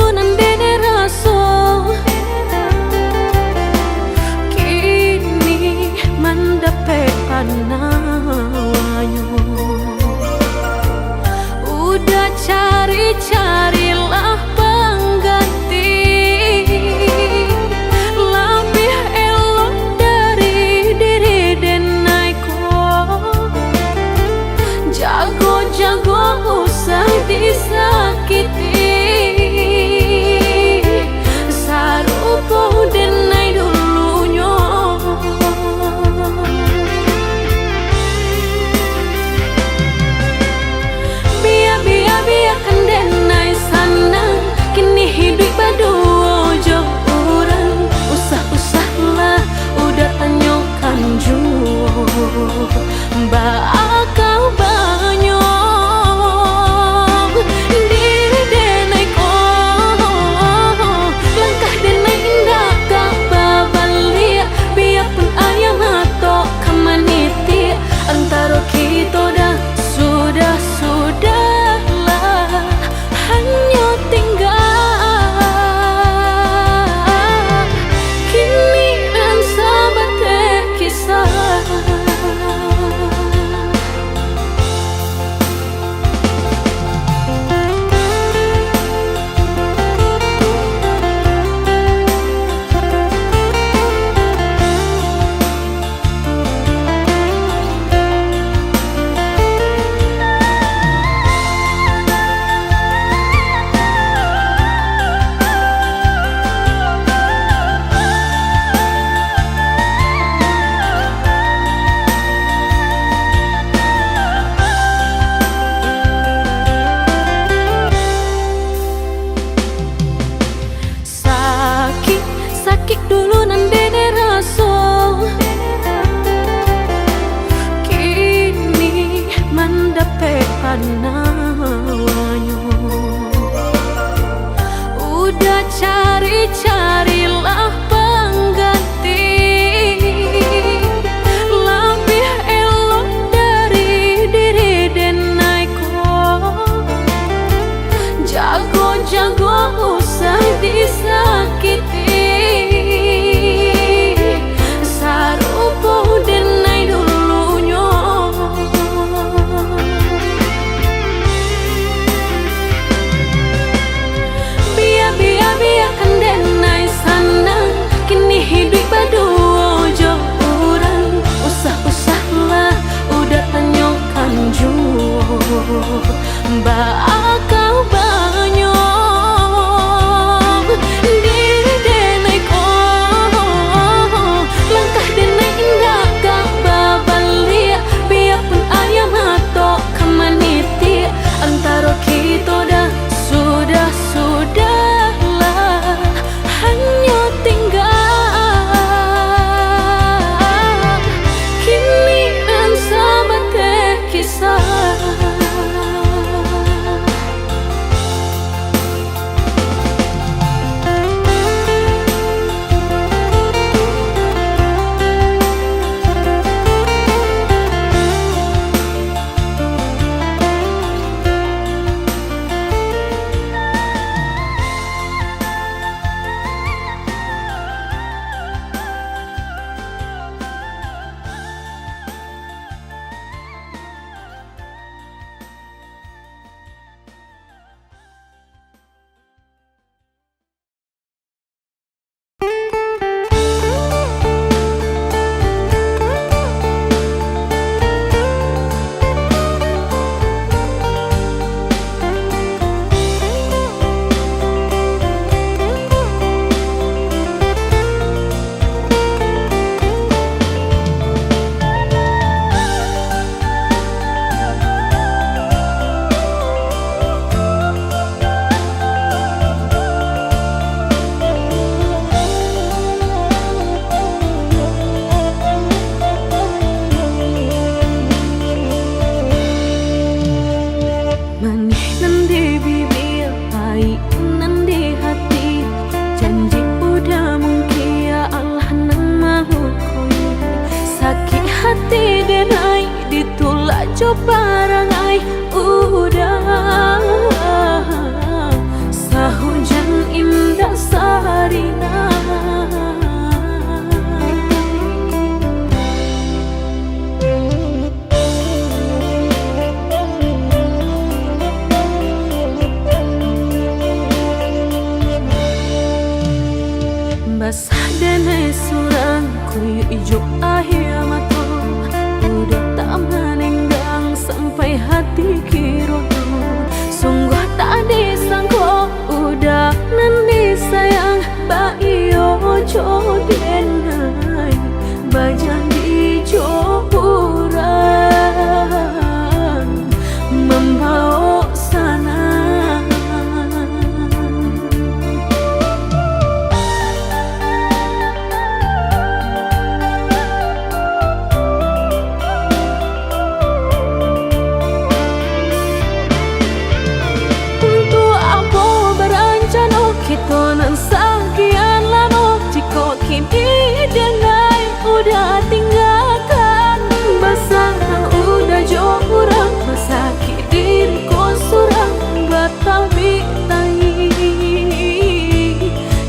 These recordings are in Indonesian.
dulu nandene raso, kini mendapat panawanyo. Udah cari-carilah pengganti, lebih elok dari diri denaiku. Jago-jago usah disakiti, sarupo denai dulunya. Biarkan denai sana, kini hidup berdua jauh orang. Usah-usahlah udah tanyakan jauh, bakal banyak diri denai kok. Langkah denai indah gak babalik, biarpun ayam atau kemaniti. Antara kita dah sudahlah hanya tinggal kini dan sahabat kisah. Sakit dulu nandene raso, kini mendapat panawanyo. Udah cari-carilah pengganti, lebih elok dari diri denaiku. Jago-jago usah disakiti, sarupo denai dulunya. Biarkan denai sana, kini hidup berdua jauh orang. Usah-usahlah udah tanyakan jauh, bakal banyak diri denai kok. Langkah denai indah gak babalik, biarpun ayam atau kemaniti. Antara kita dah sudahlah hanya tinggal kini dan sahabat kisah. coba rangai udah sahujan surang kuy ijo akhir mata udah tak menenggang sampai hati kirotu. Sungguh tak disangka udah nanti sayang baio jodenai bajan di joburan membawa sana. Kitonan sekian lama jika kini dengai udah tinggalkan basah udah jauh kurang masaki diriku surang batawi tangi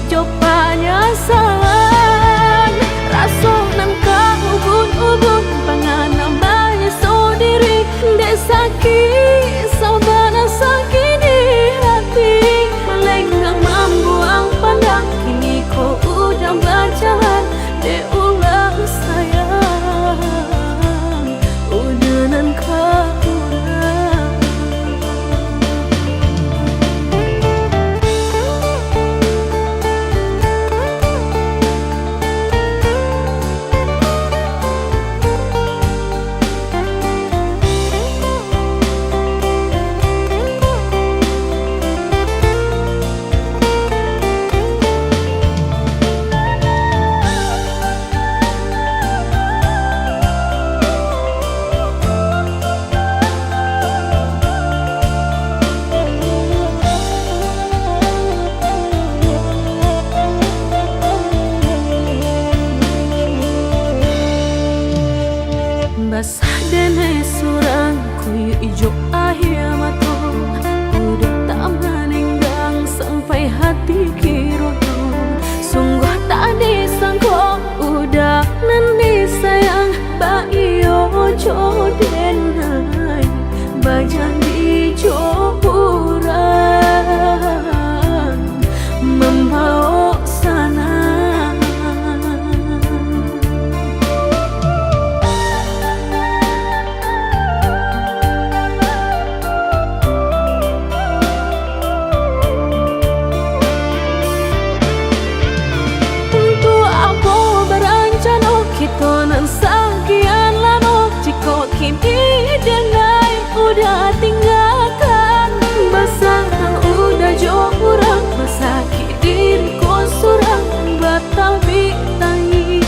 copanya salan rasa nam ka ubun-ubun pangan namanya sendiri dek sakit saudara sakit di hati melenggang membuang pandang kini kau udah berjalan dek ulang sayang udah nan kau basah dene surang kuy ijo akhir mata udah tak menenggang sampai hati kirotu. Sungguh tak disangka udah nanti sayang baio jodenai bajan di joburan membawa sana. Kitonan sekian lama jika kini dengai udah tinggalkan basah udah jauh kurang masaki diriku surang batawi tangi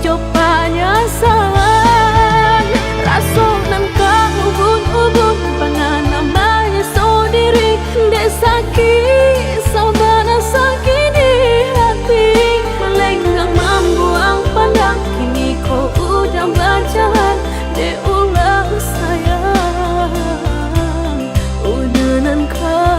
copanya salan rasa nam ka ubun-ubun pangan namanya sendiri dek sakit saudara sakit di hati melenggang membuang pandang kini kau udah berjalan dek ulang sayang udah nan kau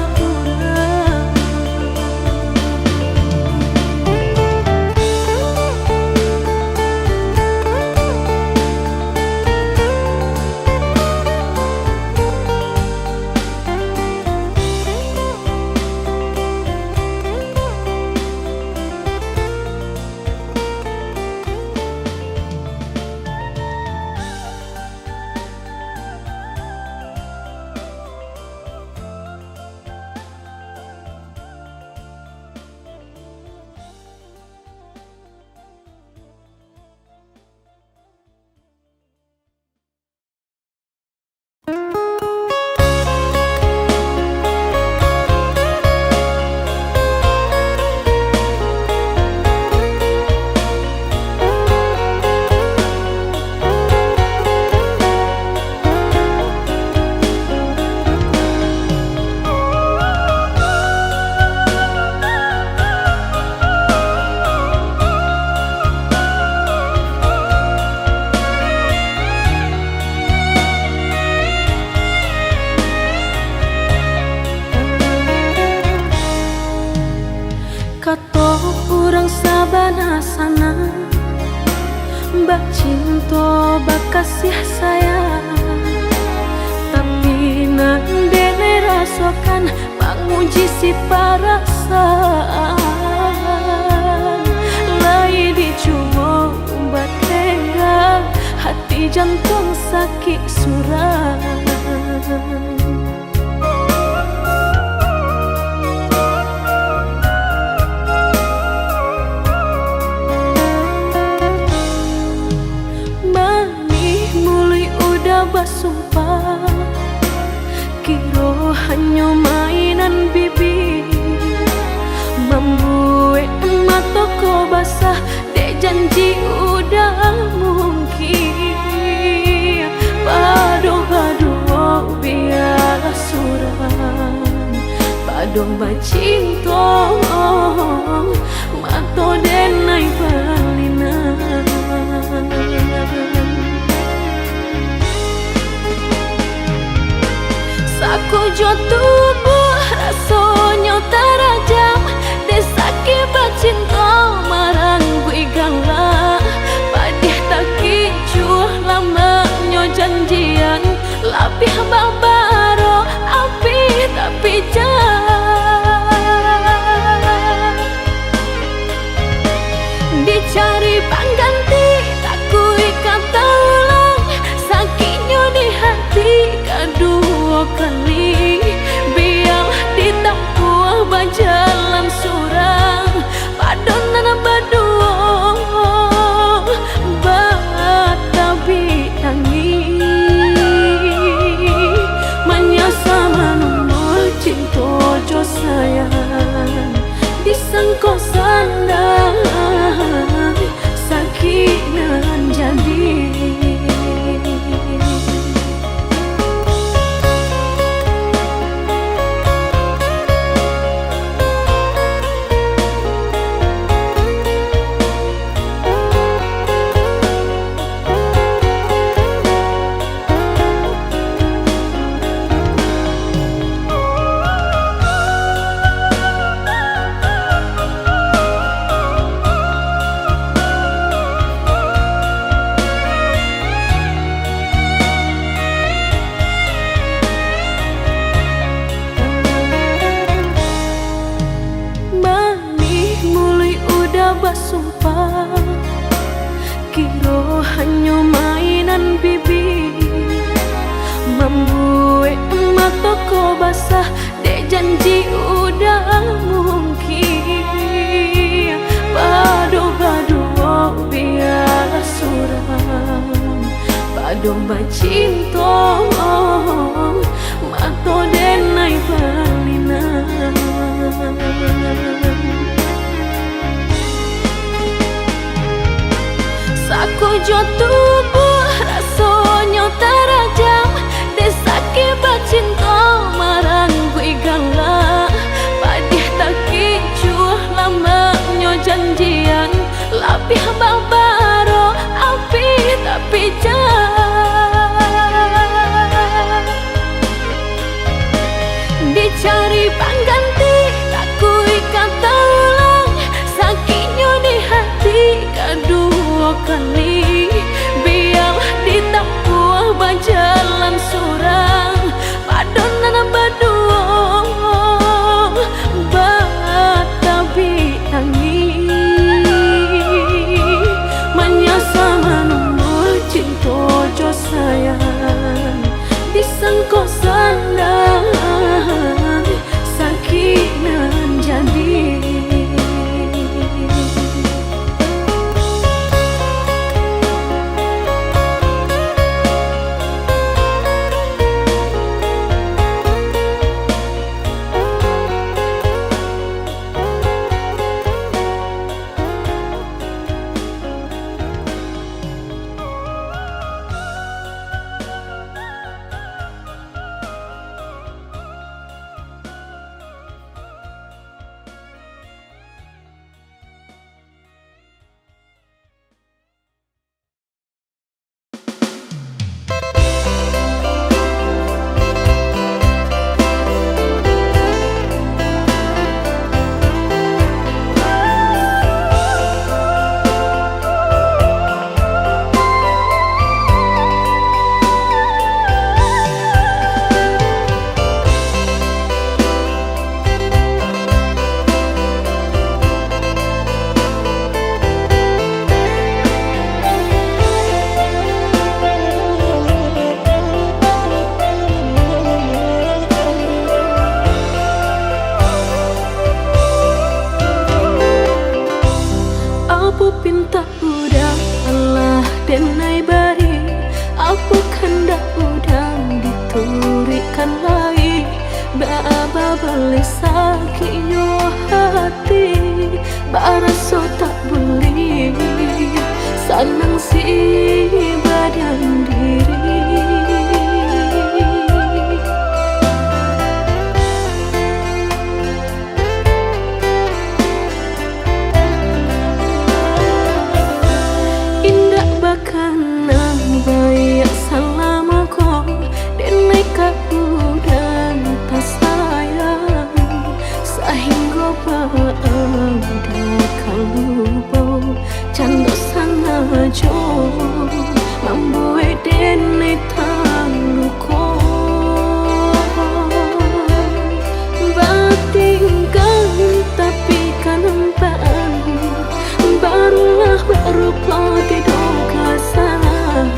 sana bak cinta bak kasih sayang tapi nan dene rasakan menguji si perasaan di jantung sakit suram. Basumpah kiro hanya mainan bibi, membuat mataku basah dek janji udah mungkin. Pado-pado biar suram, pado bacinto mato denai balinan. Aku jo tubuh rasanya terajam, desaki bacinta marang gue galak. Padih tak kicuh lamanya janjian, lapih babaro api tapi jah. Dicari pengganti tak kui kata ulang, sakitnya di hati kedua kali. Biar ditempuh berjalan surang, padonan berdua batabi tangi. Menyasa menumbuh cinta jo sayang, disangko sandang sakit nan jadi. Basumpah kiro hanya mainan bibi, membuat mataku basah dek janji udah mungkin. Pado-pado biar suram, pado bacinto mato denai balinan. Aku jo tubuh rasanya terajam, desaki bacinta marang gue galak. Padih tak kicuh lamanya janjian, lapih babaro api tapi jah. Dicari pengganti tak kui kata ulang, sakitnya di hati kedua kali. Biar ditempuh berjalan surang, padonan berdua batabi tangi. Menyasa menumbuh cinta jo sayang, disangko sandang sakit nan jadi. boleh sakit yo hati, baraso tak boleh senang si badan diri. Indah bahkan bayak selama kau denai dan tak sayang, sehingga pada kalau canda sengaja membuat denai terluka. Batingkan tapi kan empaan, barulah berupa tidak kesalahan.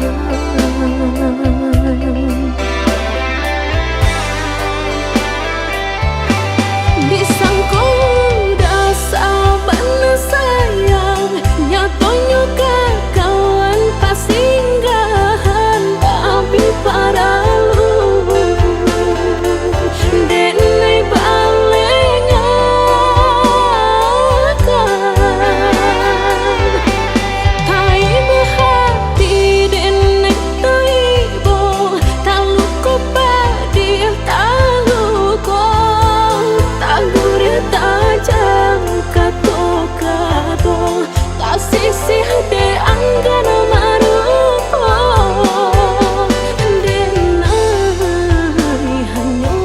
Disangko dasar benar sayang, nyatanya kawan pasinggahan, tapi pada lu denai balenya kan tai hati denai taibo talu ko padir talu ko tagur tajam kato tak sisih de anggana marupo denai hanya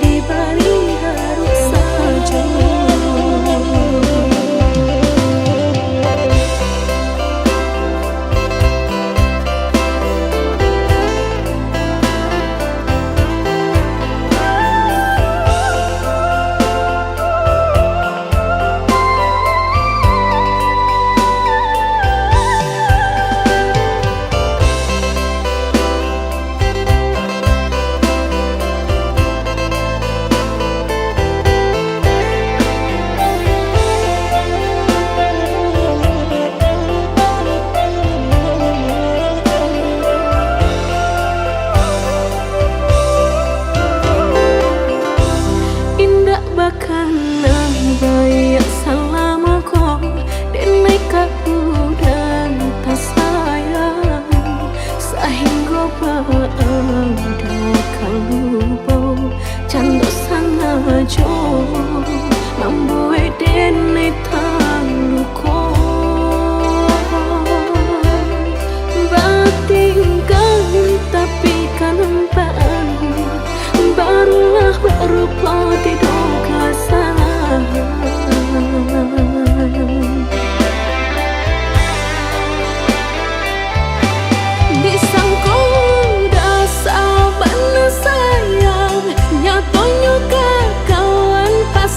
diberi harus saja. Bahkan bayak selama kau denai dan tak sayang, sehingga pada kalau canda sengaja membuat denai terluka. Batingkan tapi kan empaan, barulah berupa tidak kesalahan. Disangko dasar benar sayang, nyatanya kawan pas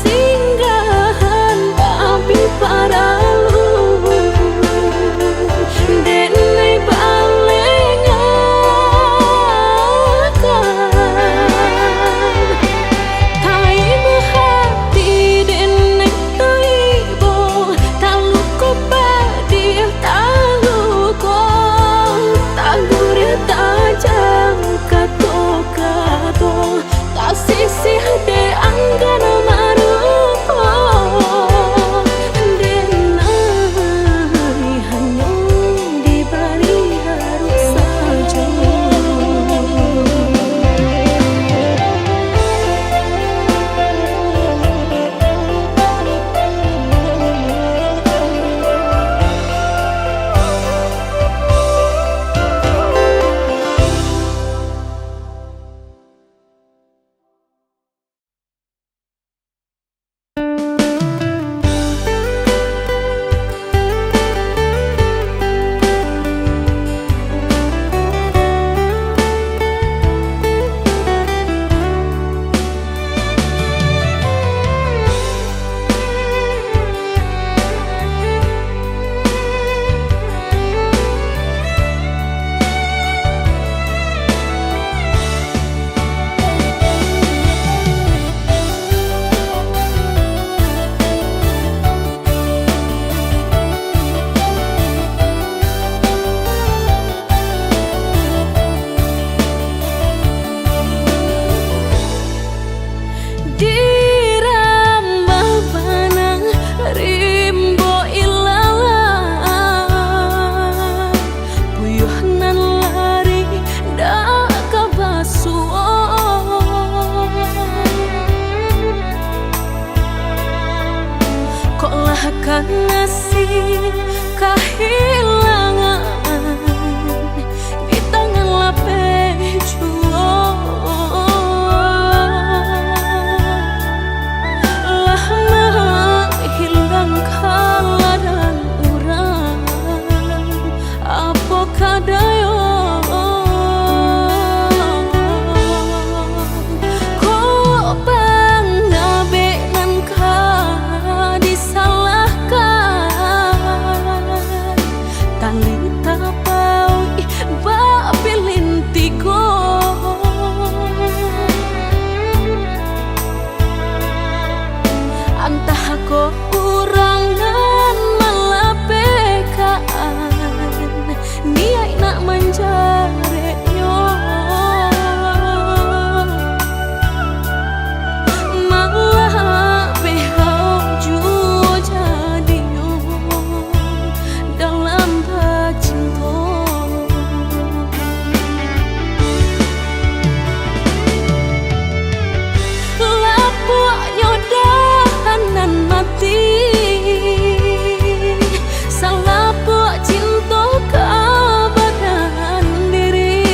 dirambah banang rimbo ilala puyuhnan lari dak kabasuo kok lah kana si kahilangan di tangan lape juo lah hilang kala dan urang apa kadayo kok pangabe nan ka disalahkan tali tapau ba pilintigo antah ko kurangan malapekaan niai nak menjare yo malah behau juo jadi yo dalam cinta lapuk nyodahanan mati salapuk cinta keabadian diri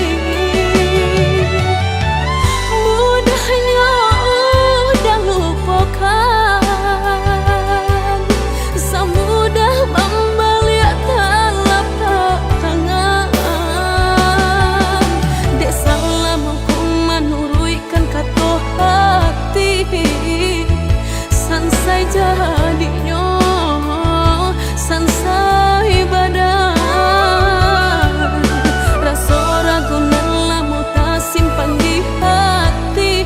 mudahnya udah lupakan semudah membalik telapak tangan dek salah mampu menuruikan kata hati sansai jadinya sansai badan rasa ragu lamu tak simpan di hati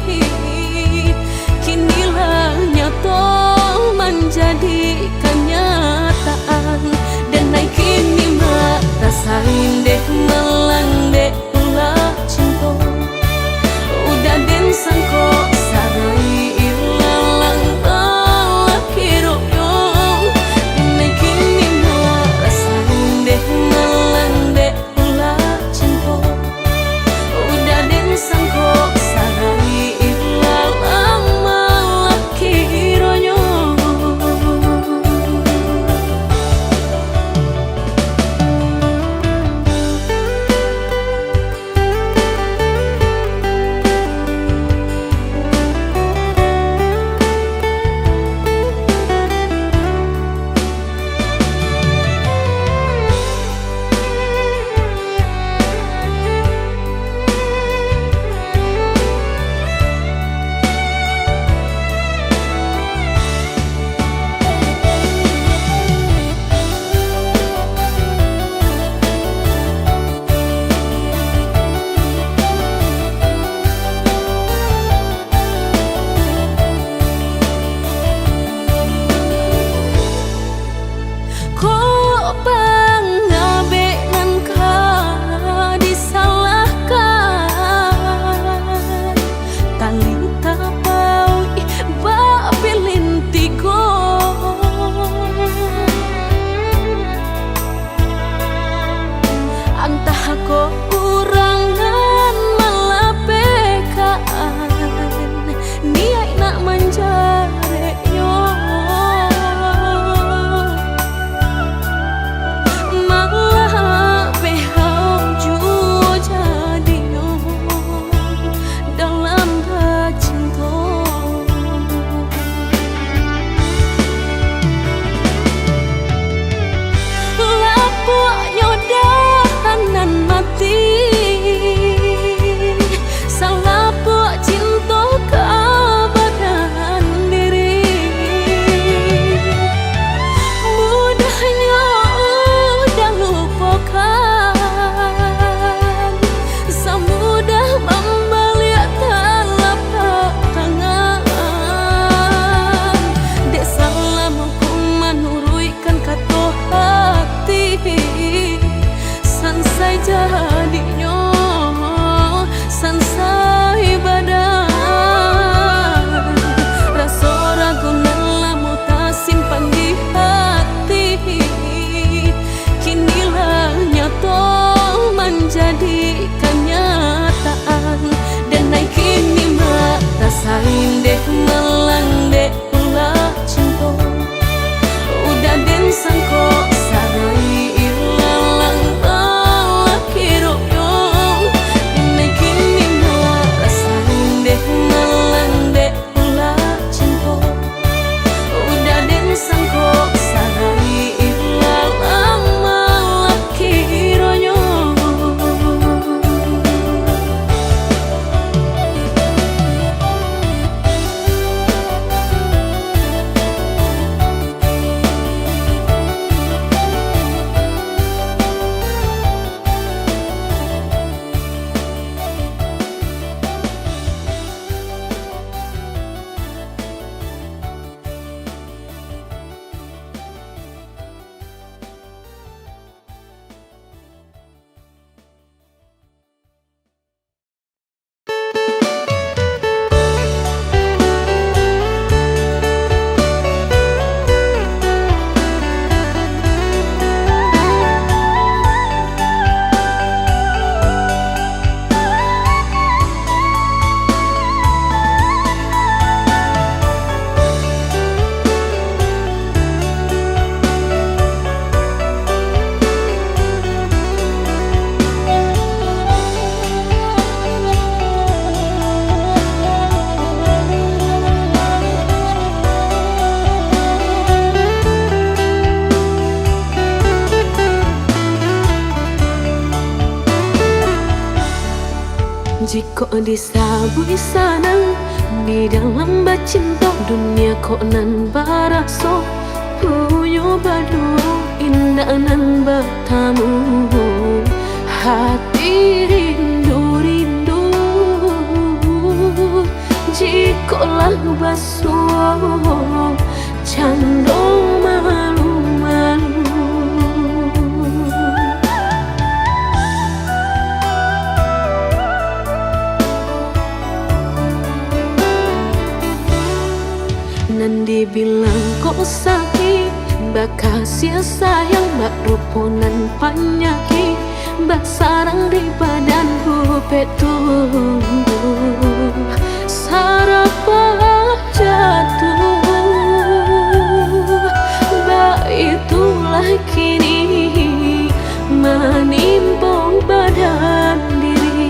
kinilah nyata menjadi kenyataan dan naik kini mak rasain deh melandek ulah cinta udah den sangko sarai ilalang laki Jika disabui sanang di dalam bacinta dunia kok nan baraso punyo berdua indah nan bertamu hati rindu jika lah basuh candong malu-malu. Nandi bilang kok sakit bakal sia sayang bak ruponan panyaki bak sarang di badanku petung sarapah jatuh bak itulah kini menimpung badan diri.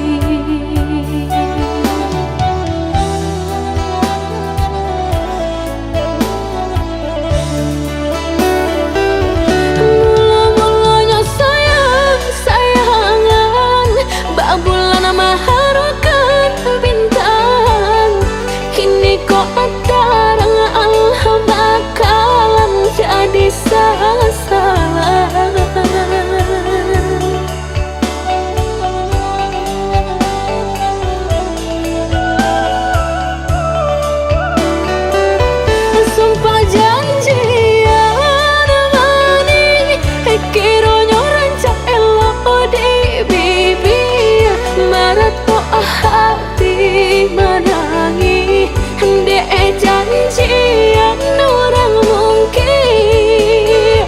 Hati menangi dek janji yang orang mungkin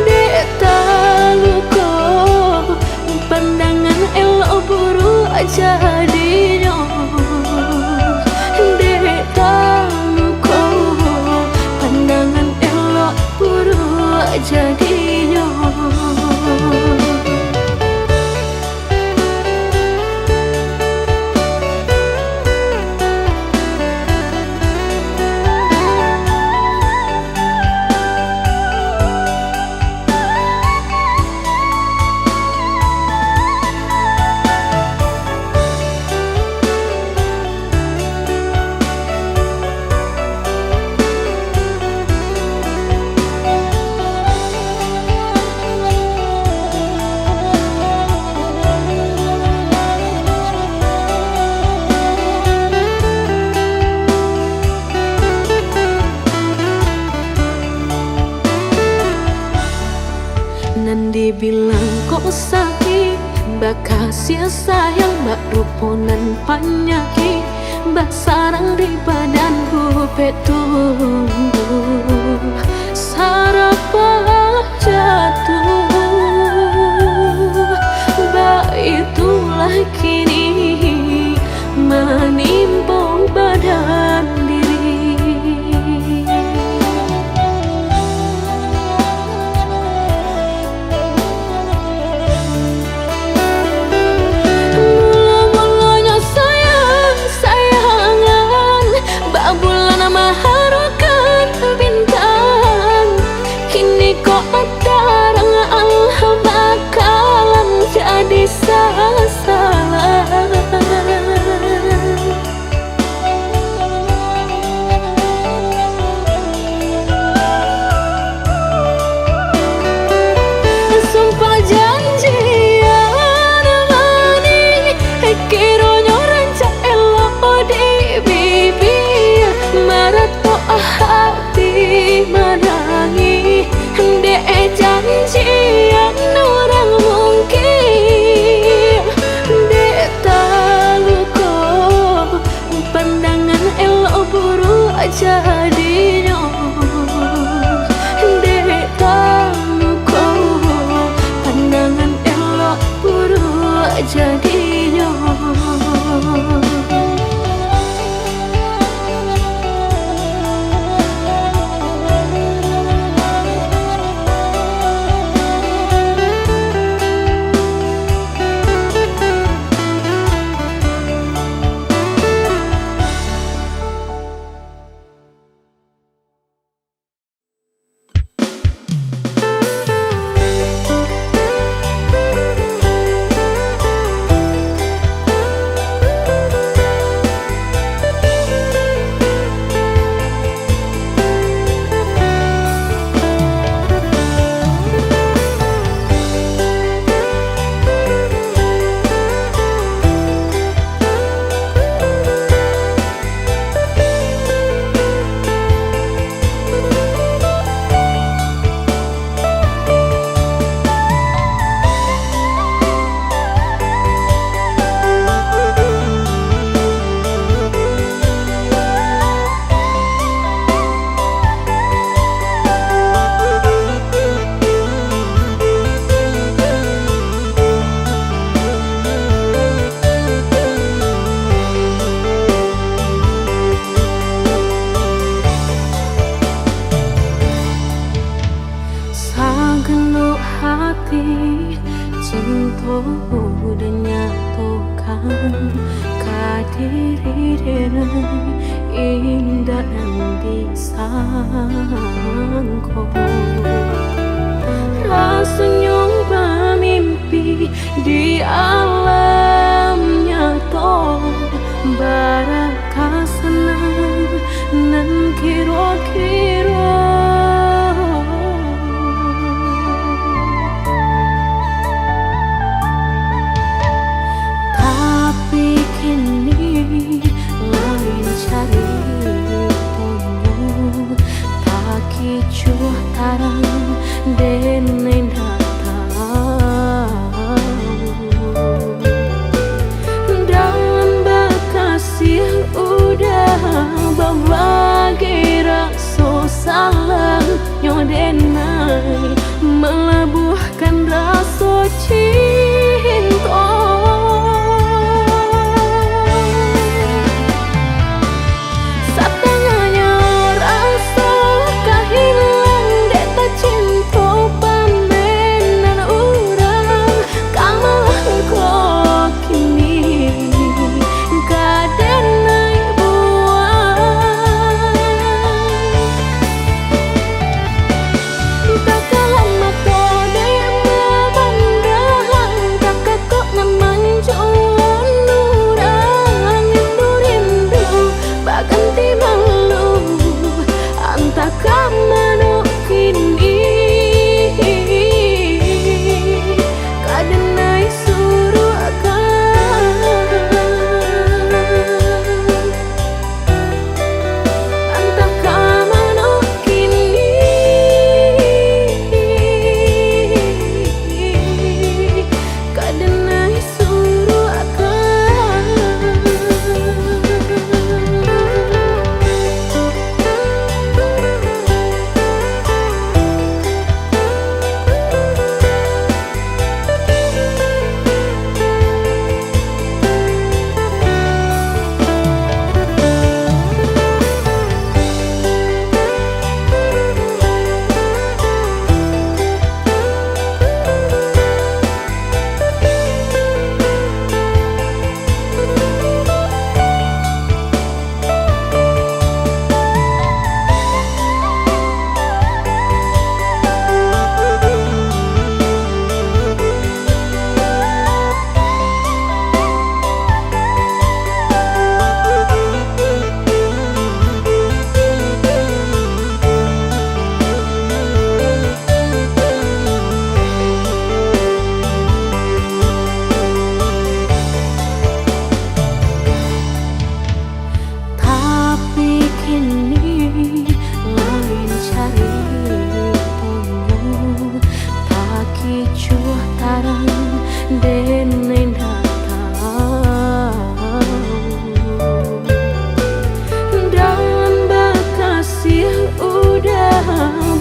dek taluko pandangan elok buru jadinya dek taluko pandangan elok buru jadinya. Nandi bilang kok sakit bakal sia sayang bak ruponan panyaki bak sarang di badanku petung sarapah jatuh bak itulah kini menimpung badan diri. Hati menangi dek janji yang orang mungkin dek taluko pandangan elok buru jadinya dek taluko pandangan elok buru jadinya. indah dan disangko. Rasanya bermimpi di alam nyata, baraka senang nan kira-kira. Tapi kini lain cari ponyo, tak kicuh tarang denen berbagi rasa salah nyodenai melebuhkan rasa cinta. Satengahnya rasa kehilang dek tak cinta pamenan orang kamalah kau kini kaden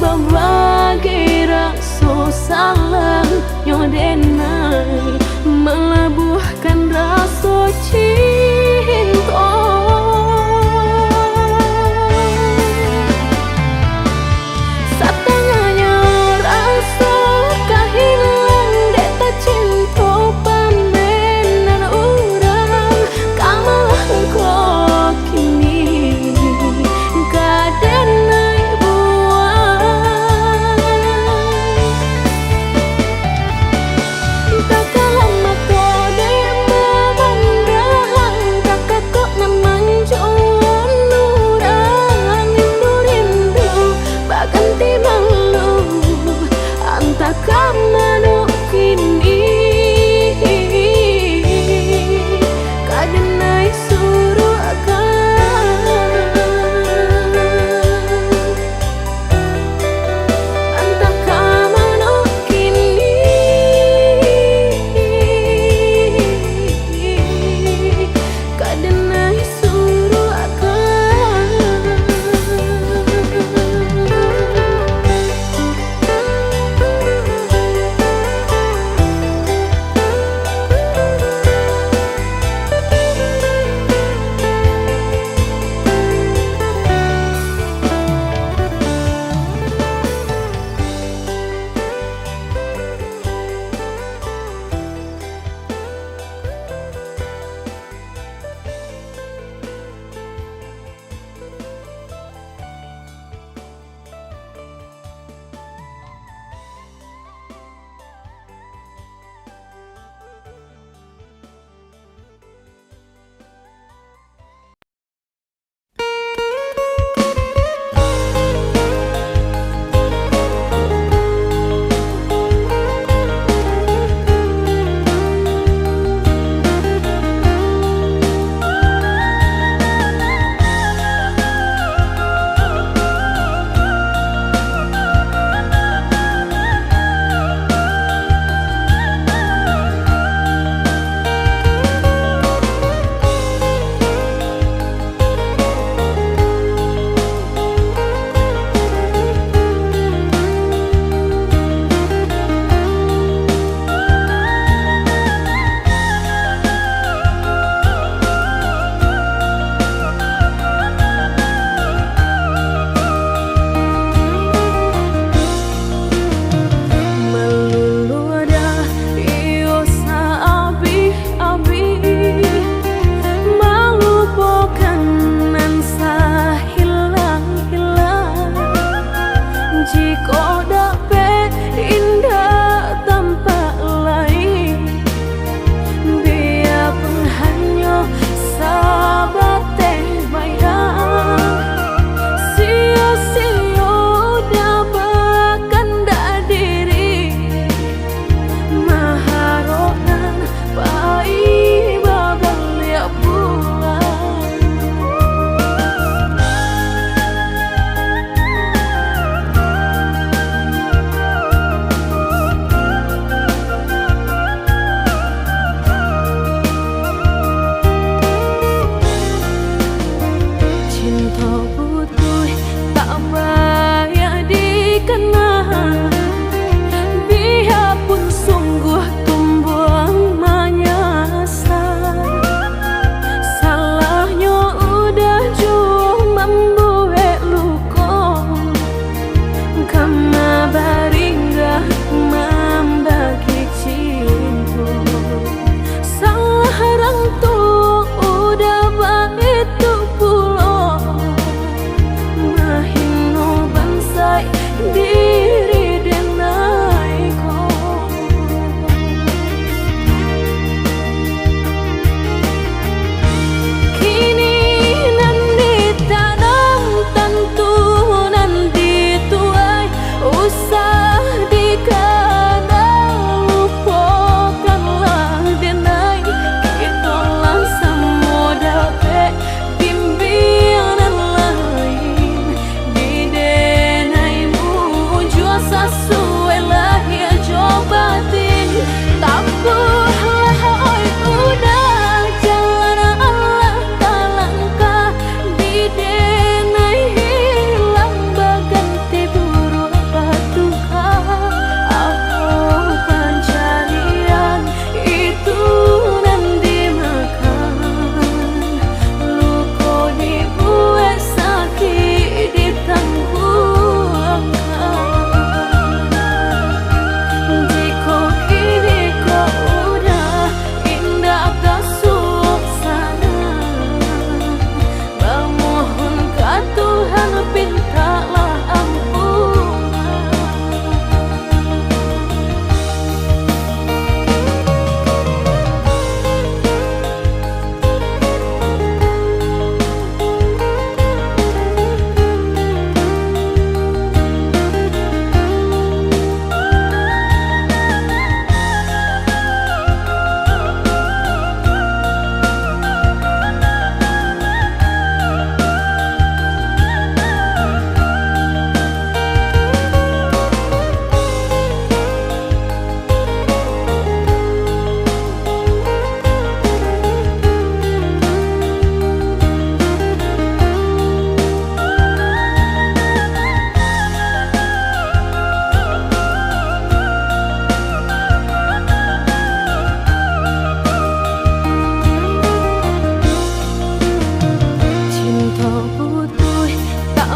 berbagi rasa salah nyodenai melebuhkan rasa cinta. Satengahnya rasa kehilang dek tak cinta pamenan orang kamalah kau kini kaden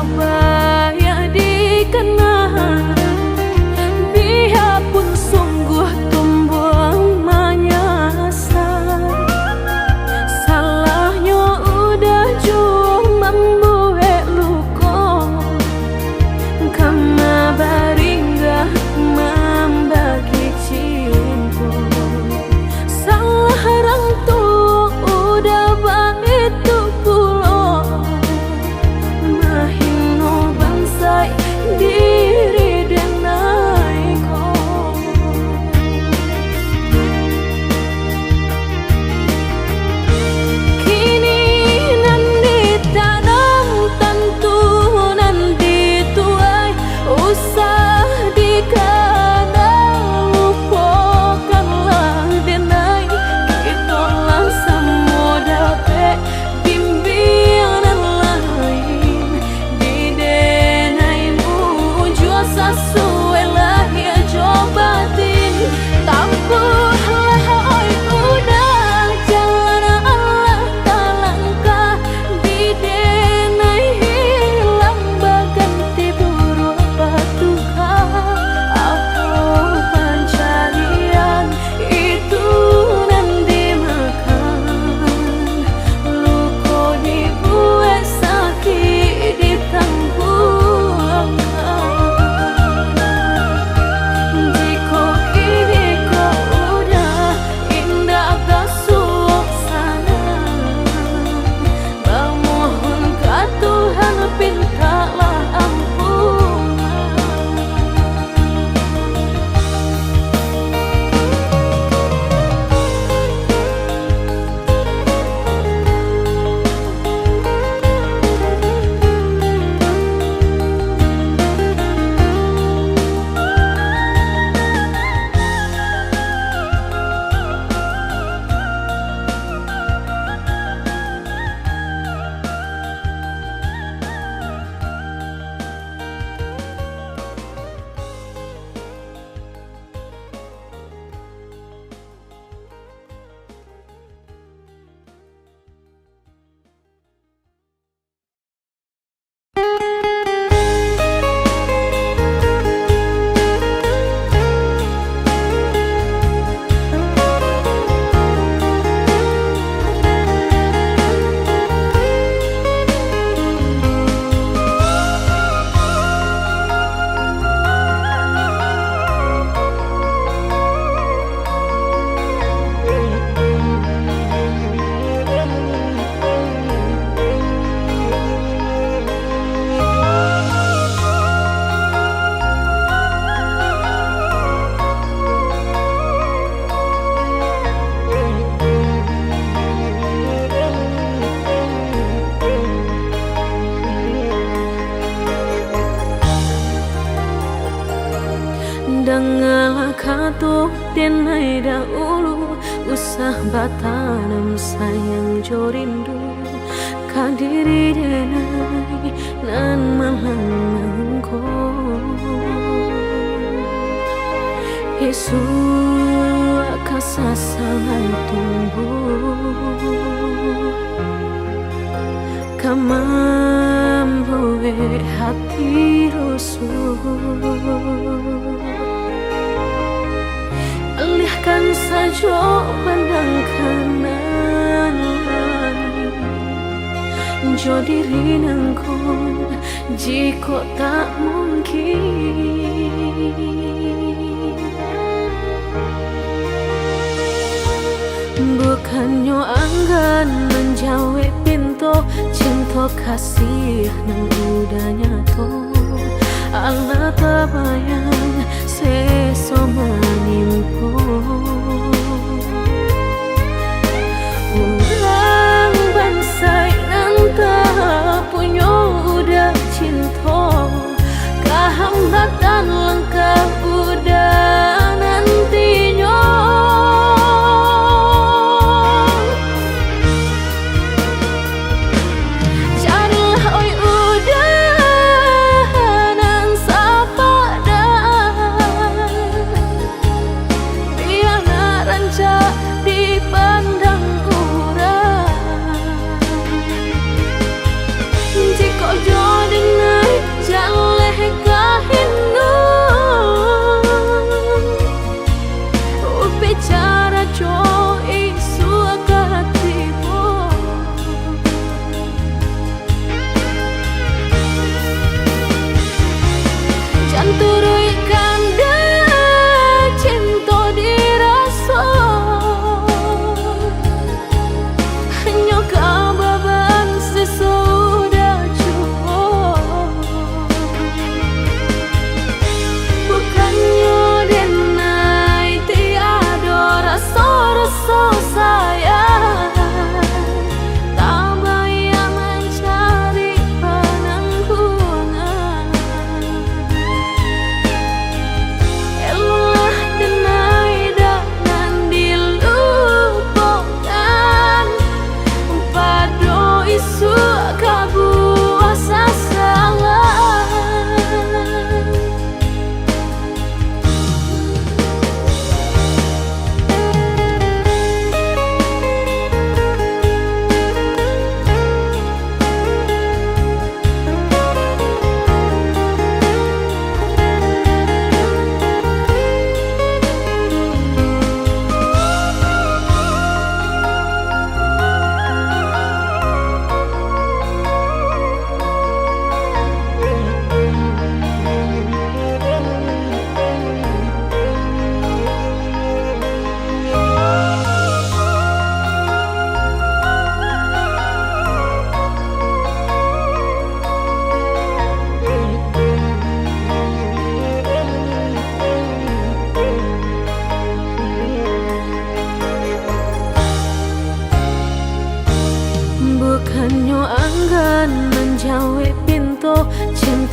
banyak dikenal. Biarpun sungguh tumbuh menyesal, salahnya udah cuma membuat luka. Karena baringgah membagi cinta, salah orang tuh udah begitu pula. Mahino bansai diri denai ko. Kini nanti tanam tentu nanti tuai, usah dikadang lupakanlah denai. Itulah semua dapat bimbingan lain di denaimu. Jua sesuailah ya cobatin, tampuhlah oi udah jalan Allah talangkah. Di denai hilang baganti buruk patukah. Apa pencarian itu nanti makan, luka dibuat sakit ditangguhkan. Jika ini kau udah indah ke suasana, memohon ke Tuhan pintalah ampunan. Dengarlah kata denai dahulu, usah batanam sayang jorindu. Kadiri denai nan malangko, Yesu kasasangan tumbuh. Kamamboe hati rusuh, alihkan saja pandang kanan, jo diri nangkon jika tak mungkin. Bukannya anggan menjawab pintu cinta kasih nang udah nyato. Allah terbayang sesama nimpo. Orang bangsa nan tak punya udah cinta, kehambatan langkah udah nantinya. Jadilah oi udah nan sapa dah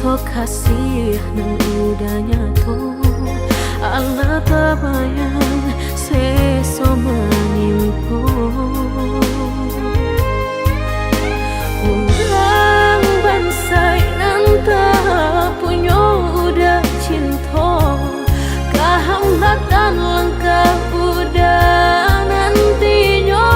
to kasih nang udahnya to Allah tabayang seso menimpo orang bansai nanta punya udah cinta kehambatan langkah udah nantinya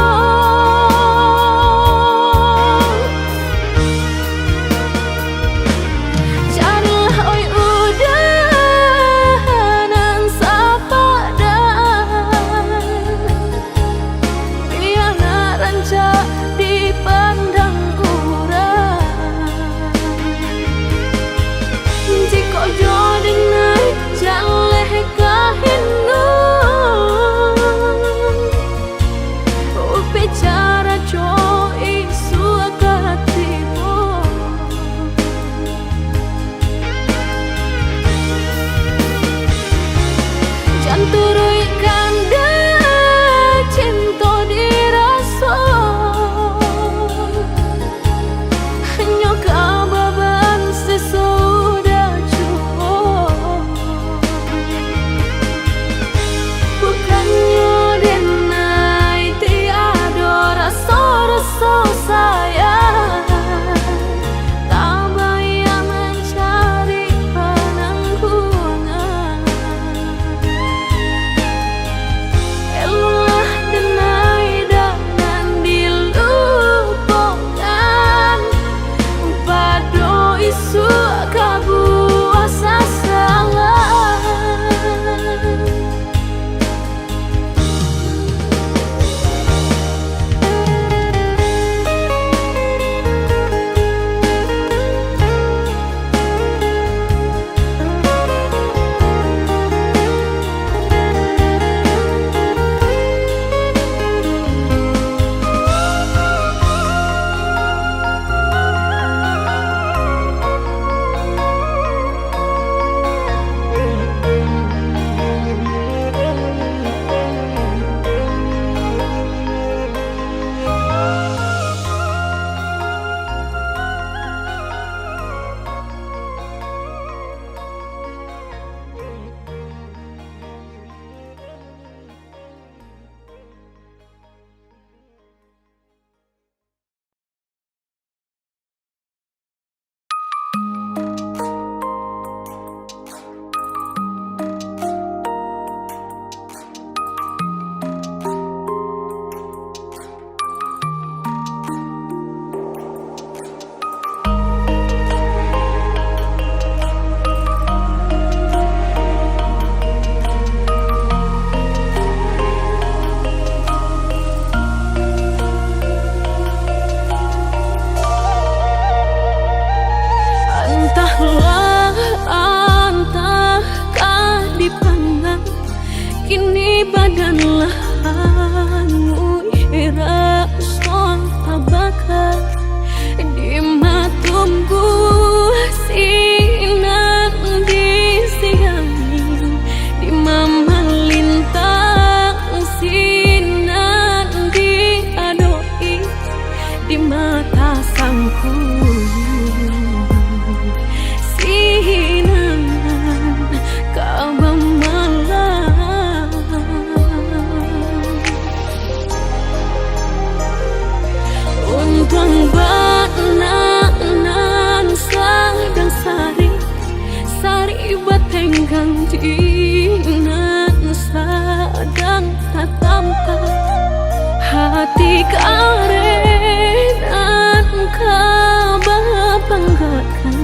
hati karenan kababanggakan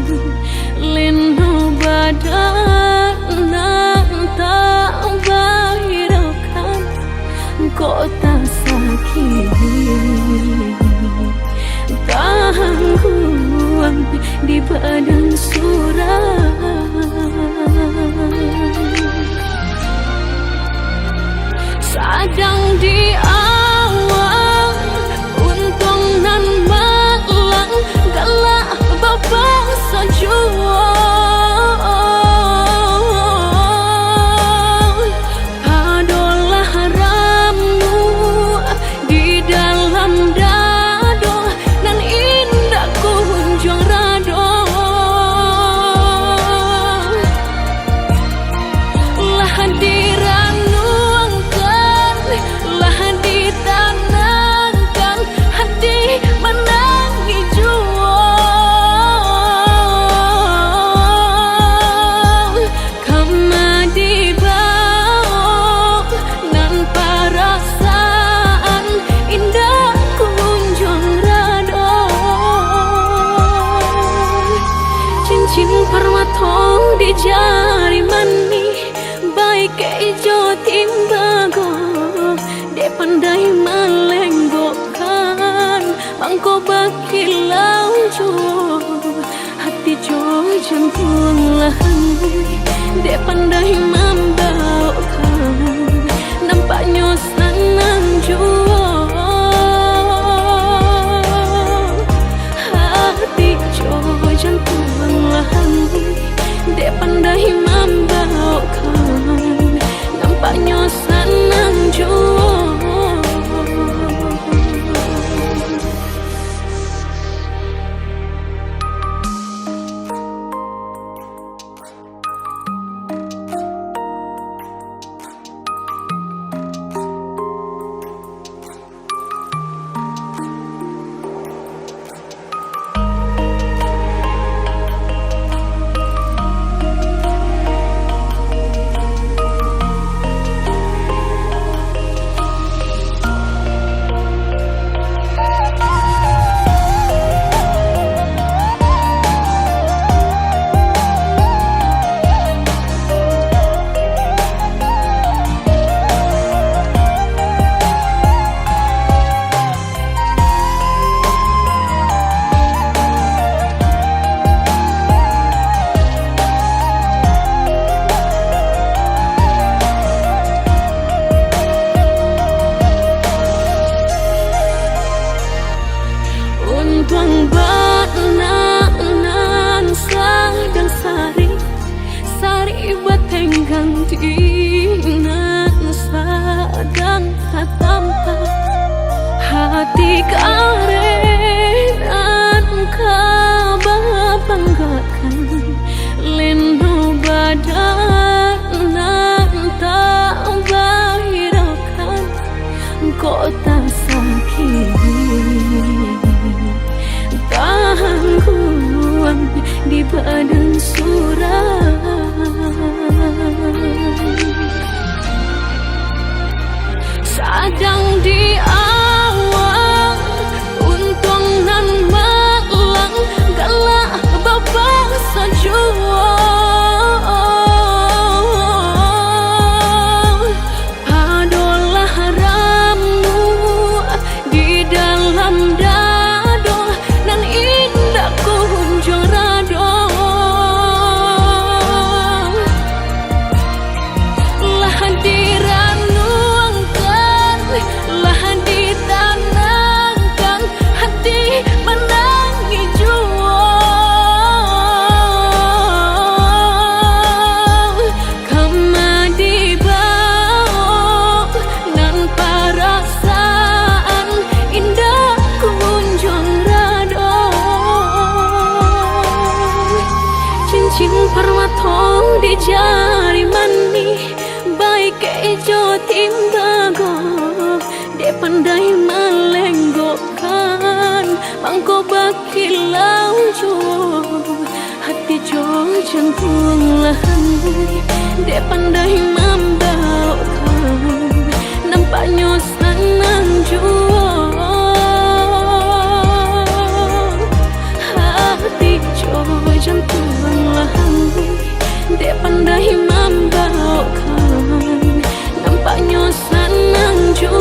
leno badan tak bahirakan kota sakit gangguan di badan surah sadang di awal untung nan malang galak bapak sejuang padolah ramu di dalam dado nan indah kunjung rado cincin permato di jari mani, baik ijo timbago de pandai melenggokan mangko bakilau jo hati jo jantung lahan de pandai membawakan nampaknya senang jo hati jo jantung lahan de pandai membawakan nampaknya senang jo. Tuang nan sadang sari batenggang tinan sadang tatampa hati karenan kababanggakan leno badan nan tak bahirakan kota sakit tangguhan di badan surat sadang di awal untung nan malang galak bapak sajua padolah ramu di dalam permato di jari mani, baik ijo timbago de pandai melenggokan mangko bakilau jo hati jo jantung lahan de pandai membawakan nampaknya senang jo hati jo jantung de pandai membawakan nampaknya senang jo.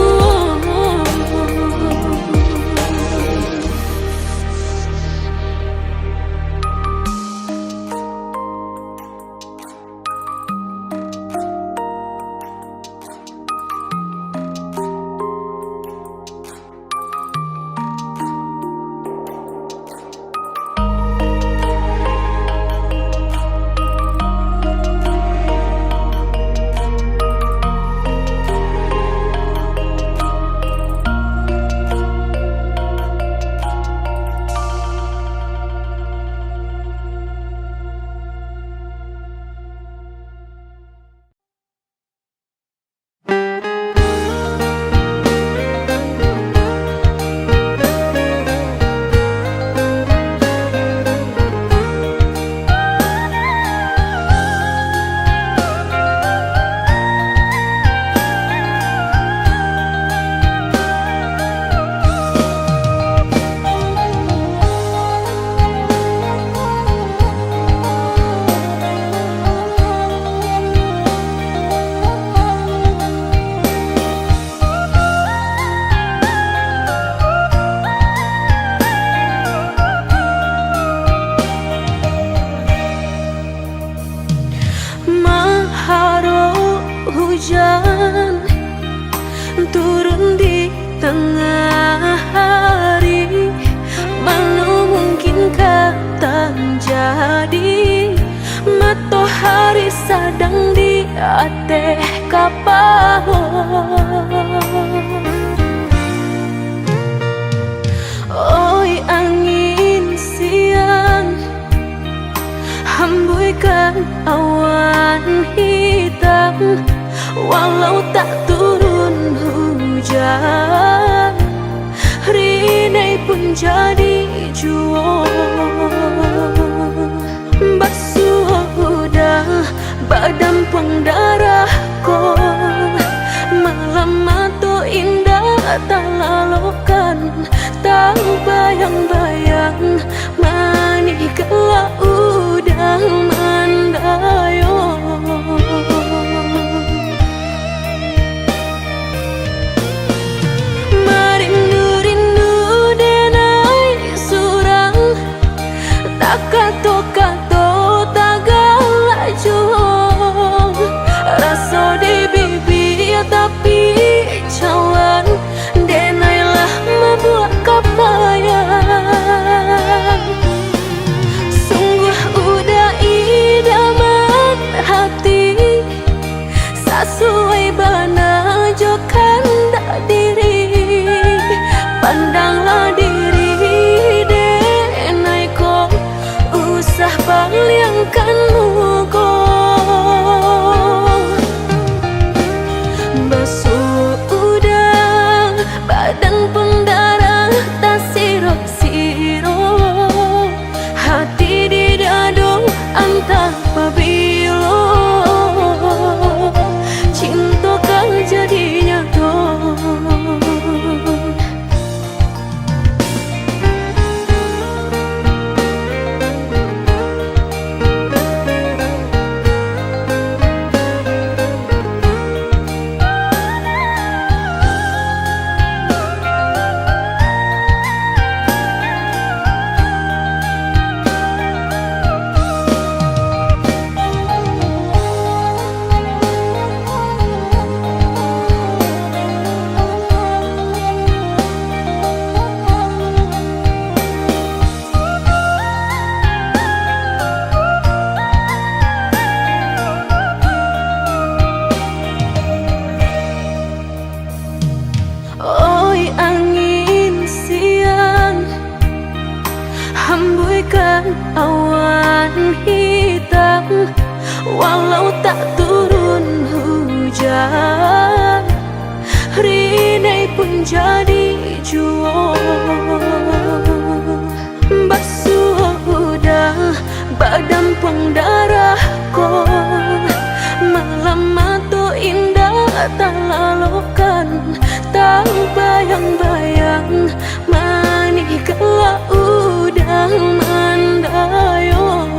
tengah hari, malu mungkin kata jadi. Matahari sedang di atas kapal. Oi angin siang, hembuskan awan hitam. Walau tak turun hujan, rinai pun jadi jua. Basuh udah badan pendarahku, malam mata indah tak lalukan. Tak bayang-bayang manis kelak udah mandayung. Merindu-rindu denai surang, tak kato-kato tak galak juang. Rasa di bibir tapi cawan, denailah membuat kapayang. Sungguh udah idaman hati, sesuai bana jokan dak diri. Pandanglah diri denai ko, usah palingkan muka. Basuh udah badan pendarah tak sirok-sirok, hati di dado antah pabilo. Cinta kan jadinya tuh. Oi angin siang, hembuskan awan hitam. Walau tak turun hujan, rinai pun jadi jua. Basuh udah badan pendarahku, malam mata indah tak lalukan. Tak bayang-bayang manis kelak udah mandayung.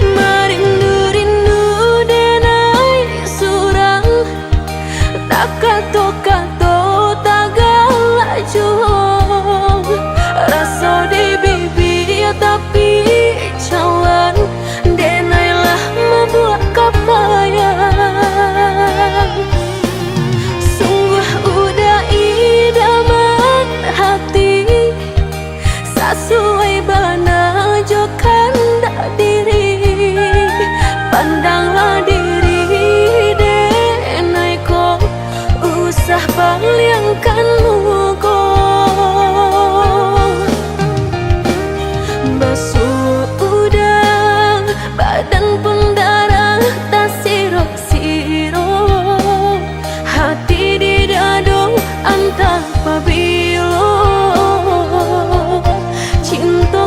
Merindu-rindu denai surang, tak kato-kato tak galak juang. Rasa di bibir tapi cawan, denailah membuat kapayang. Sungguh udah idaman hati, sesuai bana jokan dak diri. Pandanglah diri denai ko, usah palingkan muka. Basuh udah badan pendarah tak sirok-sirok, hati di dado antah pabilo. Cinta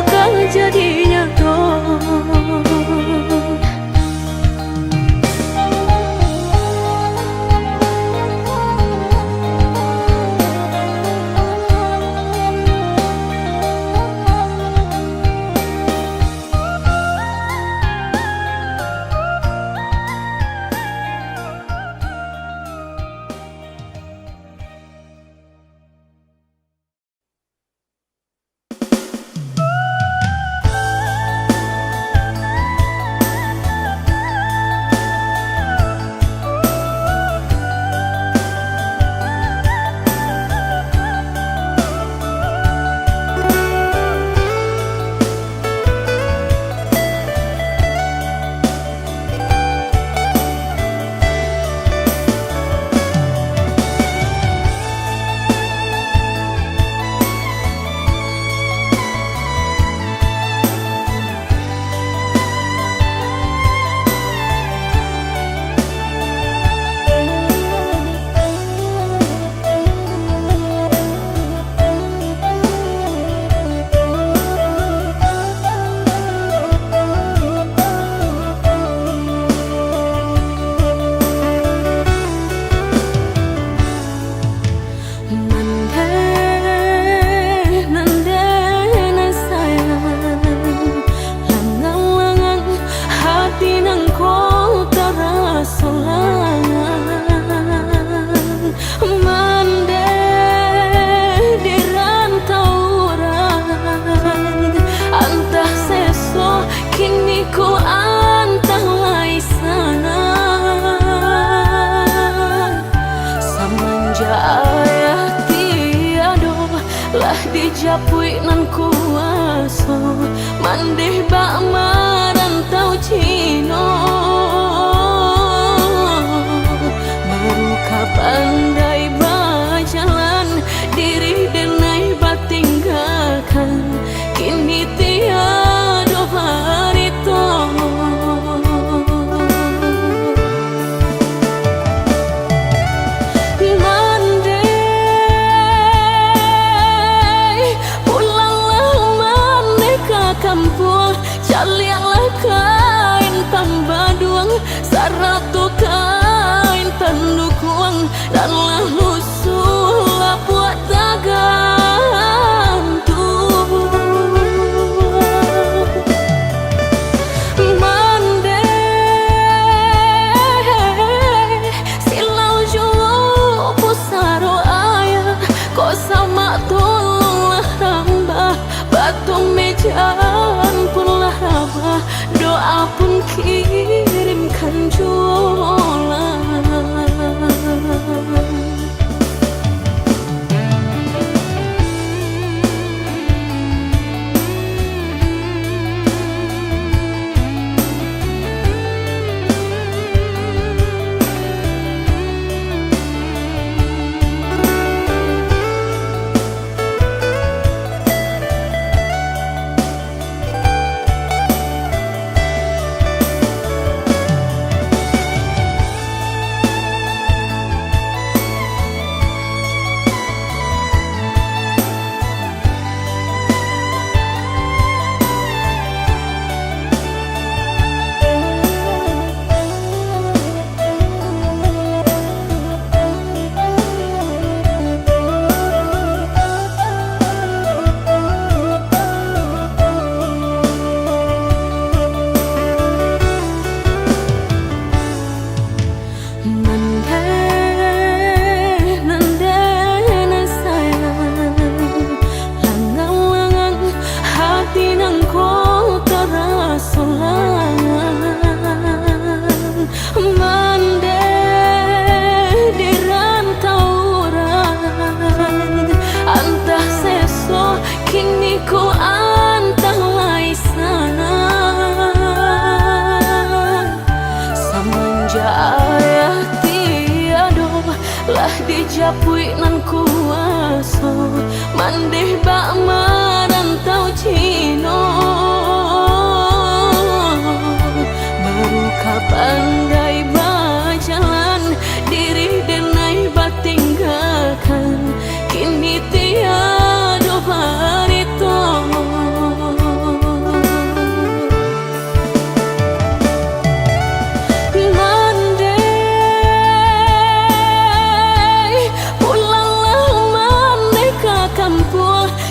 dijapui nan kuaso mandeh bak marantau Cino baru kapandai berjalan diri denai batinggalkan kini tiada harito kampung calialah kain tambaduang saratu kain tandukuang dan lalu sulap buat tagantu mande silau julu pusaro ayah kok sama tolonglah rambah batu mejan pun lah doa pun kirimkan jualan. Lah dijapui nan kuaso mandeh bak marantau Cino baru kapandai berjalan diri denai batinggalkan kini tiada harito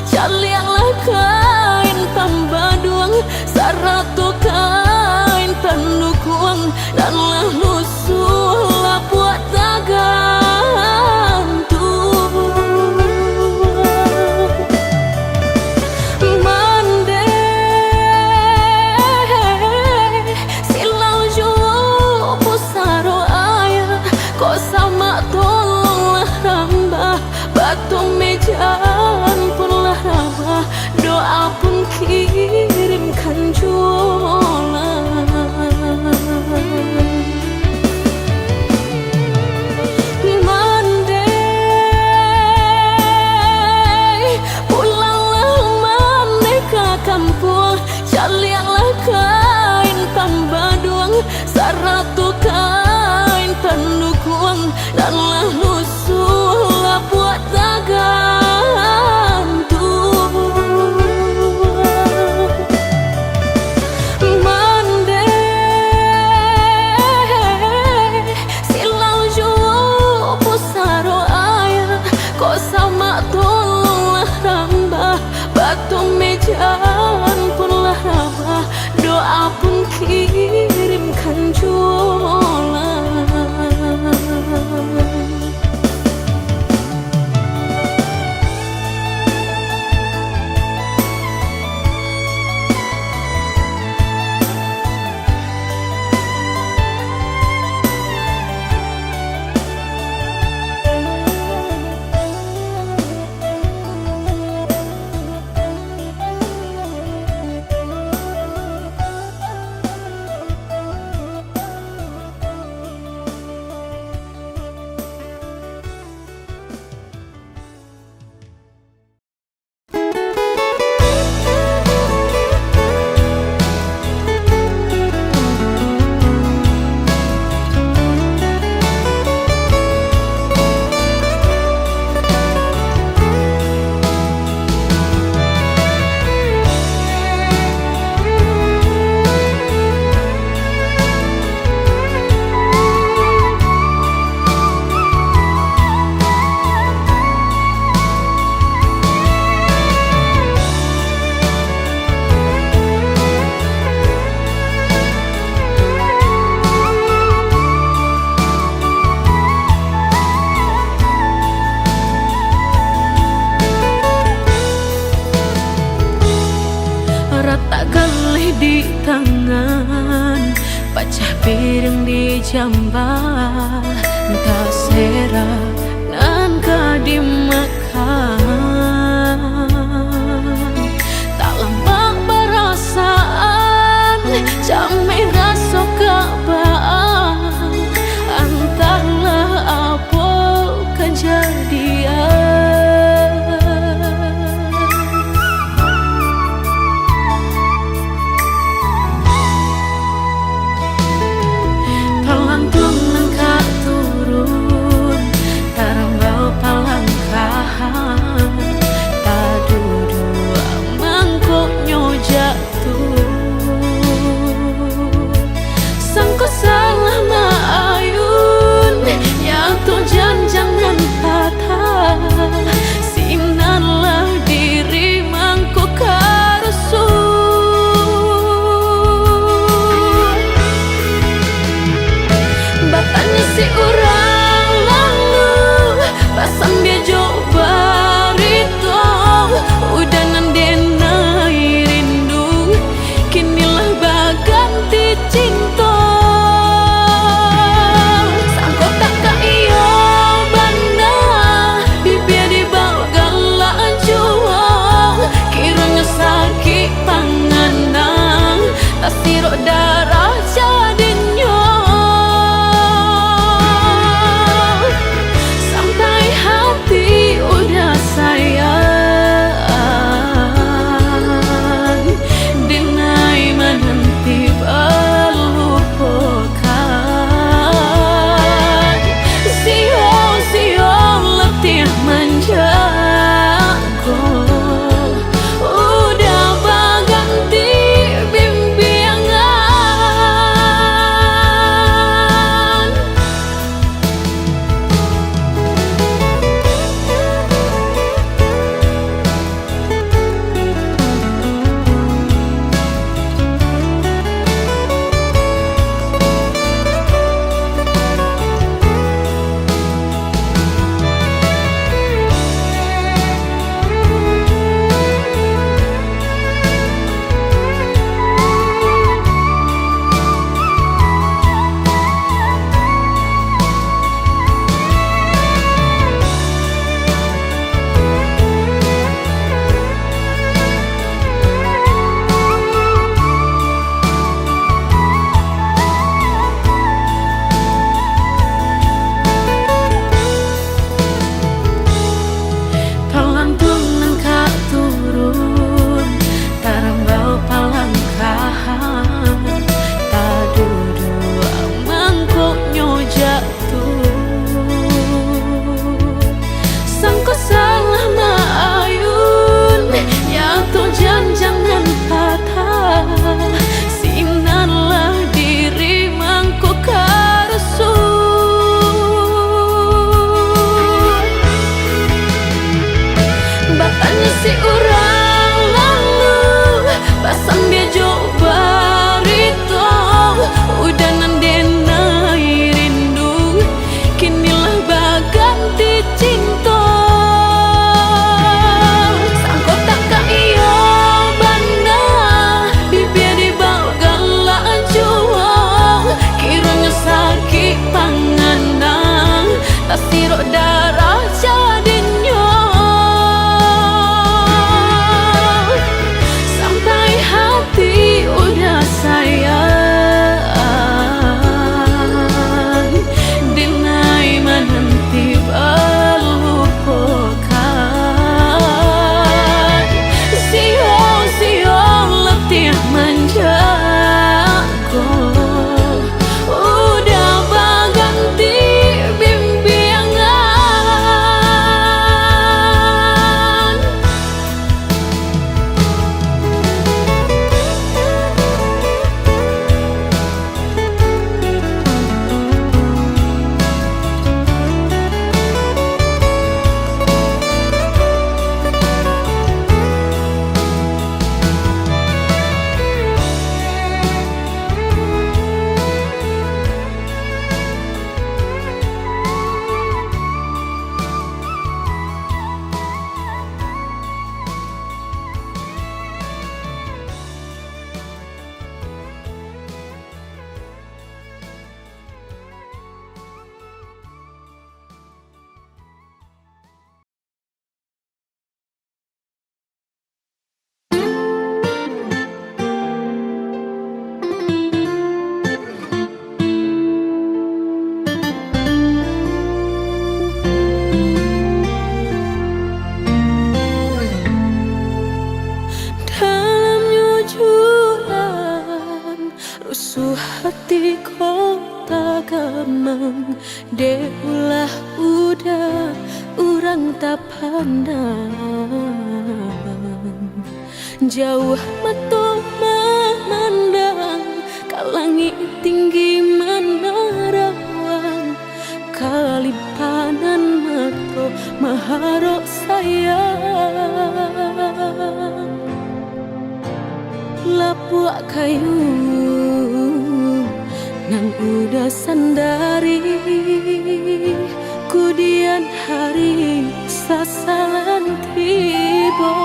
calialah kain tambaduang saratu kain tandukuang dan lalu sulap buat tagantu mande silau julu pusaro ayah kok sama tolonglah rambah batu mejan pun lah rabah doa pun kirimkan jualan mande pulanglah mande ke kampung calialah kain tambaduang saratu kain tandukuang dan lalu sulap buat tagantu mande silau julu pusaro ayah kok sama tolonglah rambah batu mejan pun lah rabah doa pun kirimkan jualan. Rata galih di tangan, pecah piring di jambal, entah serah nan ka dimakan. Tak lambang perasaan, jamai rasa kebaan, entahlah apa kejadian. Sinarlah diri mangko karusu, batanya si orang lalu pasang dia coba rito, udah nandena rindu, kinilah baganti cinta. Siro darah jadinya, sampai hati udah sayang, dinai menanti melupakan. Sio letih menjago, udah baganti sinarlah diri mangko karusu, batanya si orang lalu pasang dia coba rito, udah nandena rindu, kinilah baganti cinta. Siro darah jadinya, sampai hati Su hati kota gamang deulah udah urang tak pandang jauh mata memandang ka langit tinggi menerawang kalipanan mata maharok sayang lapuk kayu nang udah sandari kudian hari sasalan tiba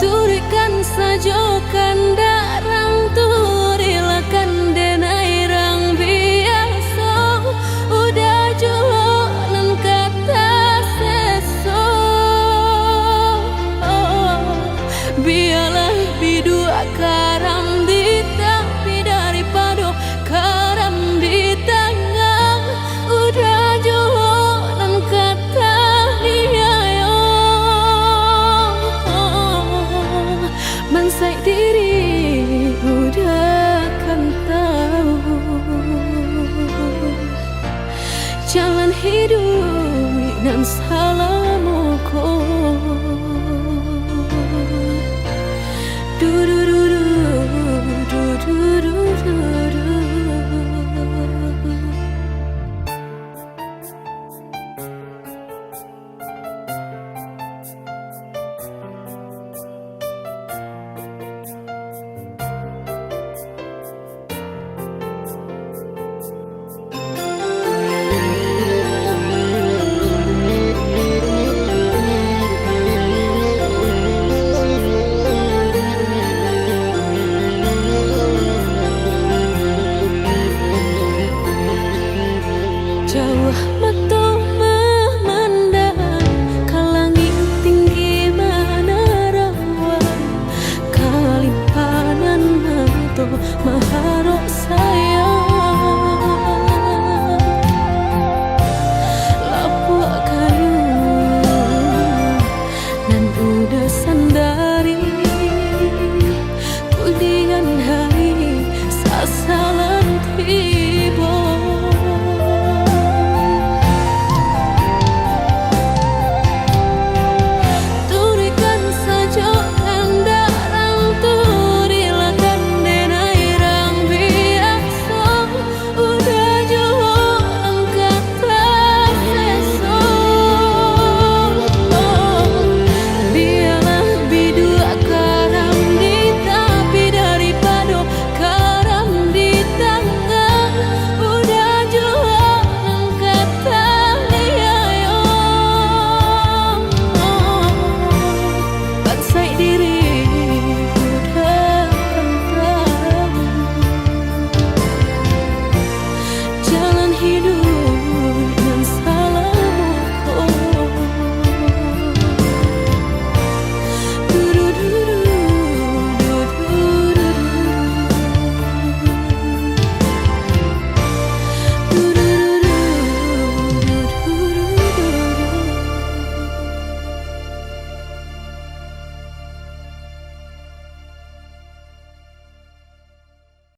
turikan sajokan darang turilakan denai rang biasa udah jualan kata seso biarlah bidua karam di tapi daripada karam di tangan udah jualan kata dia mansai diri udah kan tahu jalan hidup dan